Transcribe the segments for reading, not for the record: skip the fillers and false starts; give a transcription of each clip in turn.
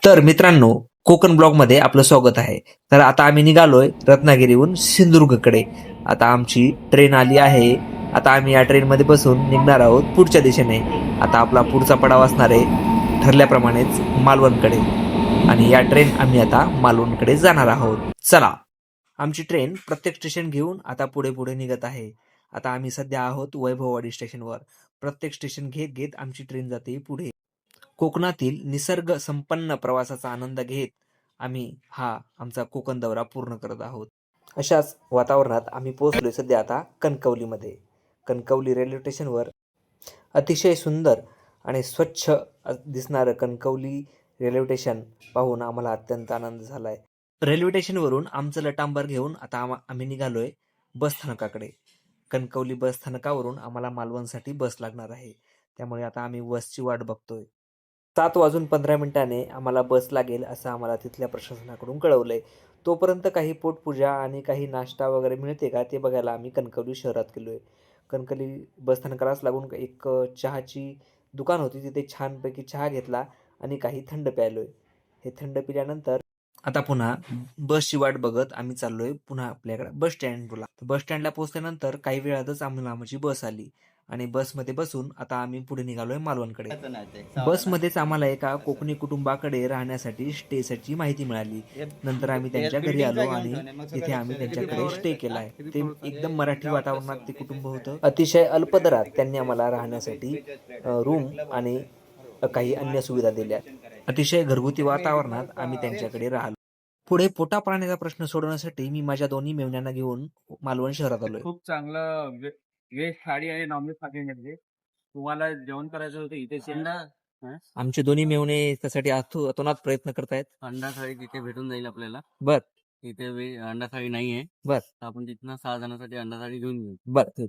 तर मित्रांनो, कोकण ब्लॉगमध्ये आपलं स्वागत आहे. तर आता आम्ही निघालोय रत्नागिरीहून सिंधुदुर्गकडे. आता आमची ट्रेन आली आहे. आता आम्ही या ट्रेनमध्ये बसून निघणार आहोत पुढच्या दिशेने. आता आपला पुढचा पडाव असणार आहे ठरल्याप्रमाणेच मालवणकडे. आणि या ट्रेन आम्ही आता मालवणकडे जाणार आहोत. चला, आमची ट्रेन प्रत्येक स्टेशन घेऊन आता पुढे पुढे निघत आहे. आता आम्ही सध्या आहोत वैभववाडी स्टेशनवर. प्रत्येक स्टेशन घेत घेत आमची ट्रेन जाते पुढे. कोकणातील निसर्ग संपन्न प्रवासाचा आनंद घेत आम्ही हा आमचा कोकण दौरा पूर्ण करत आहोत. अशाच वातावरणात आम्ही पोहोचलोय सध्या आता कणकवलीमध्ये. कणकवली रेल्वे स्टेशनवर अतिशय सुंदर आणि स्वच्छ दिसणारं कणकवली रेल्वे स्टेशन पाहून आम्हाला अत्यंत आनंद झालाय. रेल्वे स्टेशनवरून आमचं लटांबर घेऊन आता आम्ही निघालोय बस स्थानकाकडे. कणकवली बस स्थानकावरून आम्हाला मालवणसाठी बस लागणार आहे. त्यामुळे आता आम्ही बसची वाट बघतोय. 7:15 आम्हाला बस लागेल असं आम्हाला तिथल्या प्रशासनाकडून कळवलंय. तोपर्यंत काही पोटपूजा आणि काही नाश्ता वगैरे मिळते का ते बघायला आम्ही कणकवली शहरात गेलोय. कणकवली बसस्थानकालाच लागून एक चहाची दुकान होती. तिथे छानपैकी चहा घेतला आणि काही थंड प्यायलोय. हे थंड पिल्यानंतर आता पुन्हा बसची वाट बघत आम्ही चाललोय पुन्हा आपल्याकडे बस स्टँडला. बस स्टँडला पोहोचल्यानंतर काही वेळातच आम्हाला आमची बस आली आणि बसमध्ये बसून आता आम्ही पुढे निघालोय मालवणकडे. बसमध्येच आम्हाला एका कोकणी कुटुंबाकडे राहण्यासाठी स्टेसाठी माहिती मिळाली. नंतर आम्ही त्यांच्या घरी आलो आणि तिथे आम्ही त्यांच्याकडे स्टे केलाय. ते एकदम मराठी वातावरणात ते कुटुंब होतं. अतिशय अल्प दरात त्यांनी आम्हाला राहण्यासाठी रूम आणि काही अन्य सुविधा दिल्या. अतिशय घरगुती वातावरणात आम्ही त्यांच्याकडे राहिलो. पुढे पोटा पाण्याचा प्रश्न सोडवण्यासाठी मी माझ्या दोन्ही मेव्हण्यांना घेऊन मालवण शहरात आलोय. खूप चांगलं व्हेज थाळी आणि नॉनव्हेज थाळी मिळते. तुम्हाला जेवण करायचं होतं इथेच आमचे दोन्ही मेव्हणे त्यासाठी अतोनात प्रयत्न करतायत. अंडा थाळी तिथे भेटून जाईल आपल्याला. बर इथे अंडा थाळी नाहीये. बर आपण तिथनं 6 जणांसाठी अंडा थाळी घेऊन येऊ. बर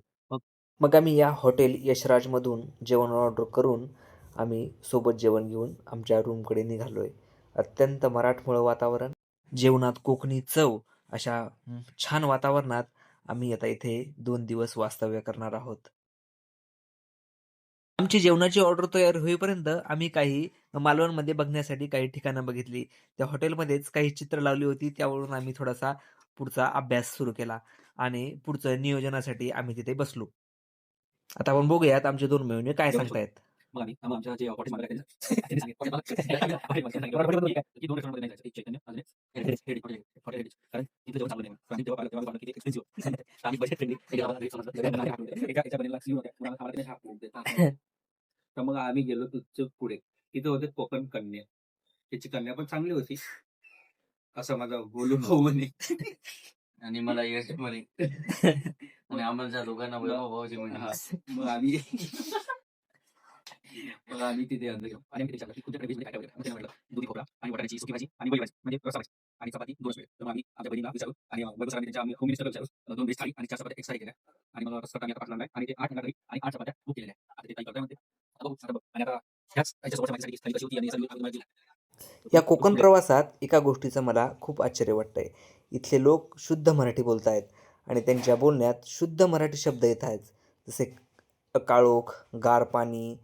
मग आम्ही या हॉटेल यशराज मधून जेवण ऑर्डर करून आम्ही सोबत जेवण घेऊन आमच्या रूमकडे निघालोय. अत्यंत मराठमोळ वातावरण, जेवणात कोकणी चव अशा छान वातावरणात आम्ही आता इथे 2 दिवस वास्तव्य करणार आहोत. आमची जेवणाची ऑर्डर तयार होईपर्यंत आम्ही काही मालवणमध्ये बघण्यासाठी काही ठिकाणं बघितली. त्या हॉटेलमध्येच काही चित्र लावली होती. त्यावरून आम्ही थोडासा पुढचा अभ्यास सुरू केला आणि पुढचं नियोजनासाठी आम्ही तिथे बसलो. आता आपण बघूयात आमचे 2 मेव्हणे काय सांगतायत. मग आम्ही आमच्या जे हॉटेल मालक की 2 रेस्टॉरंटमध्ये नाही जायचं. एक चैतन्य आणि हॉटेल कारण तिथे जेवण चांगलं नाही. आम्ही तेव्हा पाहिलं तेव्हा किती एक्सपेन्सिव्ह. आम्ही बजेट फ्रेंडली एका बनेला सी होत्या. पुन्हा आम्हाला त्याने हाफ देतात. तर मग आम्ही गेलो तिथं पुढे. तिथे होते कोकण कन्या. त्याची कन्या पण चांगली होती. असं माझा बोलू भाऊ म्हणे. आणि मला यश म्हणे. आणि आम्हाला दोघांना वैभव भाऊजी म्हणे. मग आम्ही तिथे अंदर गेलो आणि आम्ही विचारलं की तुमच्याकडे व्हेजमध्ये काय काय वगैरे. त्याने म्हटलं दुधी भोपळा आणि बटाट्याची सुकी भाजी आणि वडी भाजी म्हणजे रस्सा भाजी आणि चपाती 2 वेळ. तर मग आम्ही आमच्या बहिणीला विचारू आणि वैभव सरांनी त्यांच्या आम्ही होम मिनिस्टरला विचारू 2 व्हेज थाळी आणि 4 चपात्या एक्स्ट्रा केल्या आणि मग रस्सा आम्ही आता पाठवला आहे आणि ते 8 अंडा करी आणि 8 चपात्या बुक केलेल्या आता ते काही करताय म्हणते. आता बघू आता बघ आणि आता ह्याच त्याच्यासोबत माहितीसाठी थाळी कशी होती आणि सगळी तुम्हाला दिला. या कोकण प्रवासात एका गोष्टीचं मला खूप आश्चर्य वाटतंय. इथले लोक शुद्ध मराठी बोलतायत आणि त्यांच्या बोलण्यात शुद्ध मराठी शब्द येत आहेत. जसे काळोख, गार पाणी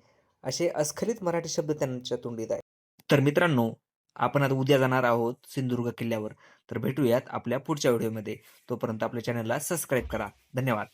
असे अस्खलित मराठी शब्द त्यांच्या तोंडीत आहेत. तर मित्रांनो, आपण आता उद्या जाणार आहोत सिंधुदुर्ग किल्ल्यावर. तर भेटूयात आपल्या पुढच्या व्हिडिओमध्ये. तोपर्यंत आपल्या चॅनलला सबस्क्राईब करा. धन्यवाद.